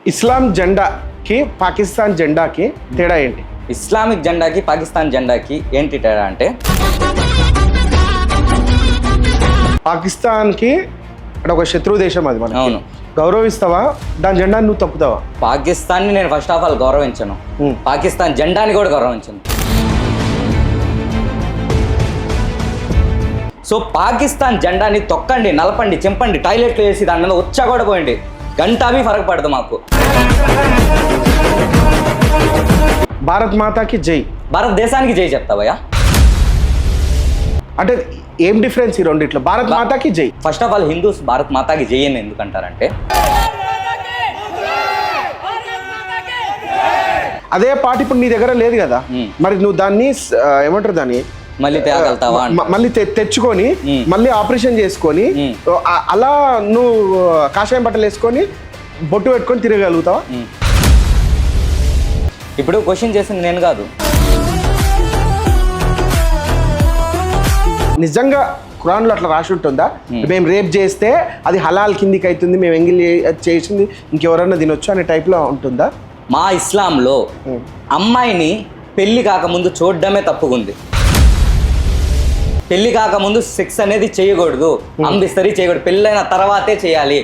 ఇస్లాం జెండాకి పాకిస్తాన్ జెండాకి తేడా ఏంటి? ఇస్లామిక్ జెండాకి పాకిస్తాన్ జెండాకి ఏంటి తేడా అంటే, పాకిస్తాన్కి అంటే ఒక శత్రు దేశం అది మనకి. అవును, గౌరవిస్తావా దాని జెండాని నువ్వు తప్పుతావా? పాకిస్తాన్ని నేను ఫస్ట్ ఆఫ్ ఆల్ గౌరవించను, పాకిస్తాన్ జెండాని కూడా గౌరవించను. సో పాకిస్తాన్ జెండాని తొక్కండి, నలపండి, చింపండి, టాయిలెట్లో వేసి దాని మీద వచ్చా కూడా పోయండి, గంటావి ఫరక్ పడదు మాకు. భారత్ మాతాకి జై. భారతదేశానికి జై చెప్తావయ్యా? అంటే ఏం డిఫరెన్స్ ఈ రెండిట్లో? భారత్ మాతాకి జై. First of all Hindus Bharat మాతాకి జై అని ఎందుకంటారంటే, అదే పాట ఇప్పుడు నీ దగ్గర లేదు కదా, మరి నువ్వు దాన్ని ఏమంటారు దాన్ని మళ్ళీ తేగలుగుతావా? మళ్ళీ తెచ్చుకొని మళ్ళీ ఆపరేషన్ చేసుకొని అలా నువ్వు కాషాయం బట్టలు వేసుకొని బొట్టు పెట్టుకొని తిరగలుగుతావా? ఇప్పుడు క్వశ్చన్ చేసింది నేను కాదు. నిజంగా ఖురాన్లో అట్లా రాసి ఉంటుందా? మేము రేప్ చేస్తే అది హలాల్ కిందికి అవుతుంది, మేము ఎంగిలి చేసింది ఇంకెవరన్నా తినొచ్చు అనే టైప్లో ఉంటుందా? మా ఇస్లాంలో అమ్మాయిని పెళ్లి కాకముందు చూడడమే తప్పుకుంది. పెళ్లి కాకముందు సెక్స్ అనేది చేయకూడదు, అంబిస్తరీ చేయకూడదు, పెళ్ళైన తర్వాతే చేయాలి.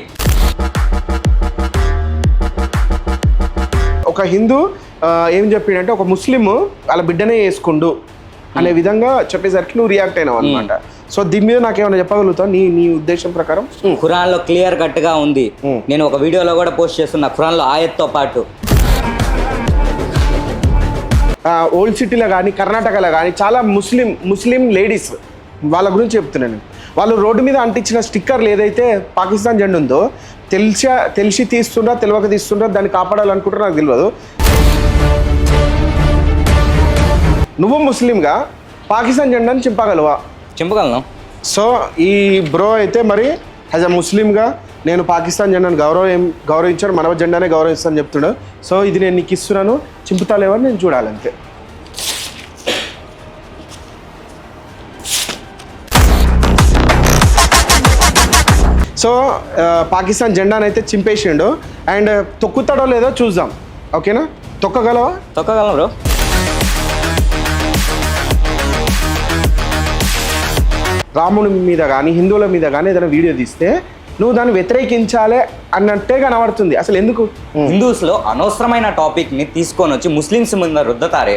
ఒక హిందూ ఏం చెప్పిండంటే ఒక ముస్లిం వాళ్ళ బిడ్డనే వేసుకుండు అనే విధంగా చెప్పేసరికి నువ్వు రియాక్ట్ అయినావు అనమాట. సో దీని మీద నాకేమైనా చెప్పగలుగుతావు నీ ఉద్దేశం ప్రకారం? ఖురాన్లో క్లియర్ కట్గా ఉంది. నేను ఒక వీడియోలో కూడా పోస్ట్ చేస్తున్నా ఖురాన్లో ఆయత్తో పాటు. ఓల్డ్ సిటీలో కానీ కర్ణాటకలో కానీ చాలా ముస్లిం లేడీస్ వాళ్ళ గురించి చెప్తున్నాను. వాళ్ళు రోడ్డు మీద అంటించిన స్టిక్కర్లు ఏదైతే పాకిస్తాన్ జెండా ఉందో తెలిసి తీస్తుండ్రా తెలియక తీస్తుండ్రా దాన్ని కాపాడాలనుకుంటారో నాకు తెలియదు. నువ్వు ముస్లింగా పాకిస్తాన్ జెండాని చింపగలవా? చింపగలను. సో ఈ బ్రో అయితే మరి యాజ్ అ ముస్లింగా నేను పాకిస్తాన్ జెండాను గౌరవించాను, మన జెండానే గౌరవిస్తాను చెప్తున్నాడు. సో ఇది నేను నీకు ఇస్తున్నాను, చింపుతాలేవని నేను చూడాలంతే. సో పాకిస్తాన్ జెండాను అయితే చింపేసిండు అండ్ తొక్కుతాడో లేదో చూద్దాం. ఓకేనా? తొక్కగలవా? తొక్కగలను బ్రో. రాముడి మీద కానీ హిందువుల మీద కానీ ఏదైనా వీడియో తీస్తే నువ్వు దాన్ని వ్యతిరేకించాలి అన్నట్టే కనబడుతుంది. అసలు ఎందుకు హిందూస్లో అనవసరమైన టాపిక్ని తీసుకొని వచ్చి ముస్లిమ్స్ మీద రుద్దతారే?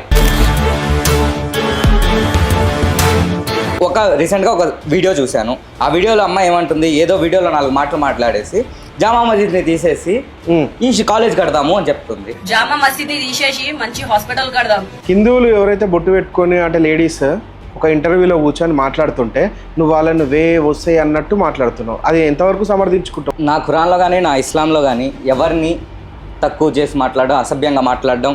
రీసెంట్గా ఒక వీడియో చూశాను. ఆ వీడియోలో అమ్మాయి ఏమంటుంది, ఏదో వీడియోలో 4 మాటలు మాట్లాడేసి జామా మసీద్ని తీసేసి ఈ కాలేజ్ కడదాము అని చెప్తుంది. జామా మసీద్ని తీసేసి మంచి హాస్పిటల్ కడదాం. హిందువులు ఎవరైతే బొట్టు పెట్టుకొని అంటే లేడీస్ ఒక ఇంటర్వ్యూలో కూర్చొని మాట్లాడుతుంటే నువ్వు వాళ్ళని వస్తే అన్నట్టు మాట్లాడుతున్నావు. అది ఎంతవరకు సమర్థించుకుంటావు? నా ఖురాన్లో కానీ నా ఇస్లాంలో కానీ ఎవరిని తక్కువ చేసి మాట్లాడడం, అసభ్యంగా మాట్లాడడం.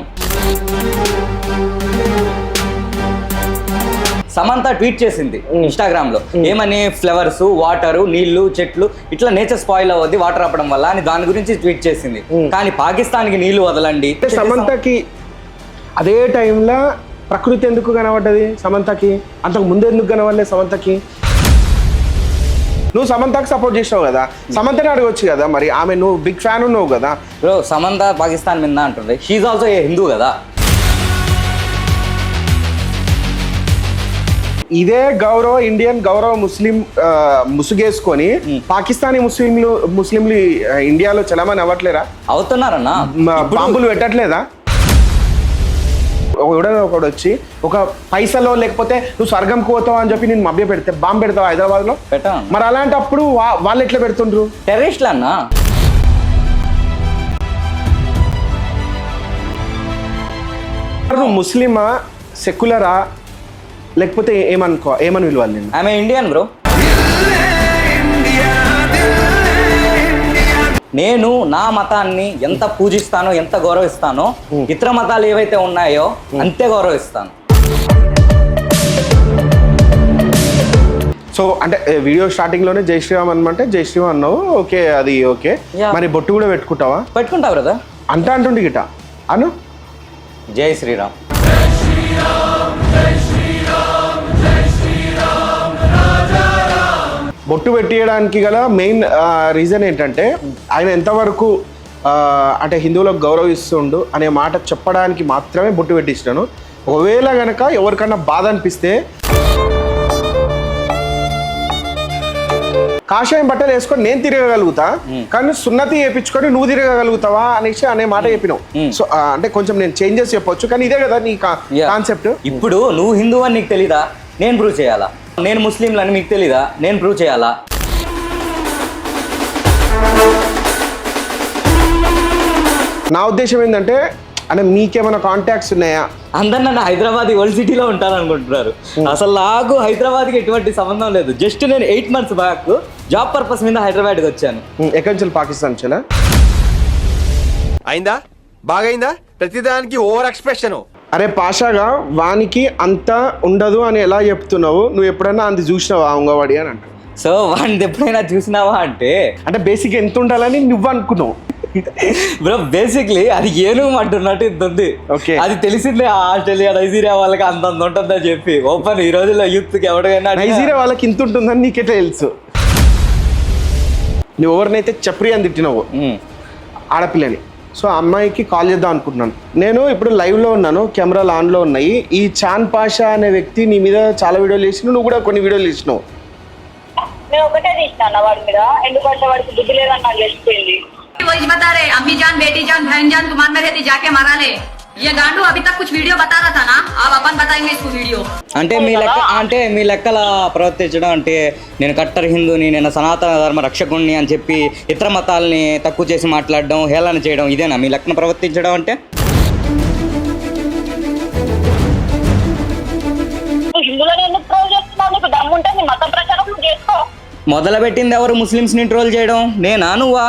సమంత ట్వీట్ చేసింది ఇన్స్టాగ్రామ్లో, ఏమని, ఫ్లవర్స్, వాటరు, నీళ్లు, చెట్లు ఇట్లా నేచర్ స్పాయిల్ అవ్వద్ది వాటర్ ఆపడం వల్ల అని దాని గురించి ట్వీట్ చేసింది. కానీ పాకిస్తాన్కి నీళ్లు వదలండి. సమంతకి అదే టైంలో ప్రకృతి ఎందుకు కనబడ్డది సమంతకి? అంతకు ముందు ఎందుకు కనబడలేదు సమంతకి? నువ్వు సమంతకి సపోర్ట్ చేసావు కదా, సమంతని అడగొచ్చు కదా మరి. ఆమె నువ్వు బిగ్ ఫ్యాన్ ఉన్నావు కదా బ్రో. సమంత పాకిస్తాన్ మీద అంటుంది, షీఈ్ ఆల్సో ఏ హిందూ కదా. ఇదే గౌరవ ఇండియన్ గౌరవ ముస్లిం ముసుగేసుకొని పాకిస్తానీ ముస్లింలు ఇండియాలో చలామణి అవ్వట్లేరా? అవుతున్నారన్నా. బాంబులు పెట్టట్లేదా? ఒకడు వచ్చి ఒక పైసలో లేకపోతే నువ్వు స్వర్గంకి పోతావు అని చెప్పి నేను మభ్య పెడితే బాంబు పెడతావు హైదరాబాద్లో? పెట్టాను. మరి అలాంటప్పుడు వాళ్ళు ఎట్లా పెడుతుండ్రు? టెర్రరిస్టులు అన్నా. నువ్వు ముస్లిమా, సెక్యులరా, లేకపోతే ఏమని విలువాలి నేను? ఆమె ఇండియన్ బ్రో. నేను నా మతాన్ని ఎంత పూజిస్తానో, ఎంత గౌరవిస్తానో, ఇతర మతాలు ఏవైతే ఉన్నాయో అంతే గౌరవిస్తాను. సో అంటే వీడియో స్టార్టింగ్లోనే జై శ్రీరామ్ అనమంటే జై శ్రీరామ్ అన్నావు, ఓకే, అది ఓకే. మరి బొట్టు కూడా పెట్టుకుంటావా? పెట్టుకుంటా బ్రదా. అంటుండి గిట అను జై శ్రీరామ్. బొట్టు పెట్టియడానికి గల మెయిన్ రీజన్ ఏంటంటే ఆయన ఎంతవరకు అంటే హిందువులకు గౌరవిస్తుండు అనే మాట చెప్పడానికి మాత్రమే బొట్టు పెట్టించినాను. ఒకవేళ కనుక ఎవరికన్నా బాధ అనిపిస్తే కాషాయం బట్టలు వేసుకొని నేను తిరగగలుగుతా, కానీ సున్నతి వేయించుకొని నువ్వు తిరగగలుగుతావా అనేసి అనే మాట చెప్పినావు. సో అంటే కొంచెం నేను చేంజెస్ చెప్పొచ్చు, కానీ ఇదే కదా నీ కాన్సెప్ట్. ఇప్పుడు నువ్వు హిందూ అని నీకు తెలీదా, నేను ప్రూవ్ చేయాలా? నేను ముస్లింలు అని మీకు తెలీదా, నేను ప్రూవ్ చేయాలా? నా ఉద్దేశం ఏంటంటే అంటే మీకేమైనా కాంటాక్ట్స్ ఉన్నాయా? అందరు నన్ను హైదరాబాద్ ఓల్డ్ సిటీలో ఉంటాను అనుకుంటున్నారు. అసలు నాకు హైదరాబాద్కి ఎటువంటి సంబంధం లేదు. జస్ట్ నేను 8 months బ్యాక్ జాబ్ పర్పస్ మీద హైదరాబాద్కి వచ్చాను. ఎక్కడి నుంచి? పాకిస్తాన్ నుంచేనా? అయిందా? బాగైందా? ప్రతిదానికి ఓవర్ ఎక్స్ప్రెషన్. అరే పాషాగా వానికి అంత ఉండదు అని ఎలా చెప్తున్నావు? నువ్వు ఎప్పుడన్నా అంత చూసినావా అంగవాడి అని అంట. సో వాడిని ఎప్పుడైనా చూసినావా అంటే బేసిక్ ఎంత ఉండాలని నువ్వు అనుకున్నావు. బ్రో బేసిక్లీ అది ఏనుగు అంటున్నట్టు ఇంత ఉంది. Okay. అది తెలిసిందే ఆస్ట్రేలియా నైజీరియా వాళ్ళకి అంతంత ఉంటుందని చెప్పి ఓపెన్ ఈ రోజుల్లో యూత్కి ఎవరికైనా నైజీరియా వాళ్ళకి ఇంత ఉంటుందని నీకెట్లా తెలుసు? నువ్వు ఎవరినైతే చప్రి అని తిట్టినావు ఆడపిల్లని, సో ఆ అమ్మాయికి కాల్ చేద్దాం అనుకుంటున్నాను. నేను ఇప్పుడు లైవ్లో ఉన్నాను, కెమెరాలు ఆన్లో ఉన్నాయి. ఈ చాన్ పాషా అనే వ్యక్తి నీ మీద చాలా వీడియోలు చేసినావు, నువ్వు కూడా కొన్ని వీడియోలు చేసినావు. నేను ఒకటే తీసినా వాడి మీద, ఎందుకంటే వాడికి బుద్ధి లేదని నాకు తెలిసిపోయింది. वही बता रहे अम्मी जान बेटी जान बहन जान तुम्हारे में रहती जाके मारा ले। ये गांडू अभी तक कुछ वीडियो बता रहा था ना, अब अपन बताएंगे इसको वीडियो। అంటే మీ లెక్కల ప్రవర్తించడం అంటే నేను కట్టర్ హిందూని, నేను సనాతన ధర్మ రక్షకుణ్ణి అని చెప్పి ఇతర మతాలని తక్కువ చేసి మాట్లాడడం, హేళన చేయడం, ఇదేనా మీ లెక్కన ప్రవర్తించడం అంటే? నువ్వు హిందువులను ఎందుకు ట్రోల్ చేస్తున్నావు? నీకు దమ్ముంటే నీ మత ప్రచారం నువ్వు చేసుకో. మొదలుపెట్టింది ఎవరు ముస్లిమ్స్ని ట్రోల్ చేయడం? నేనా నువ్వా?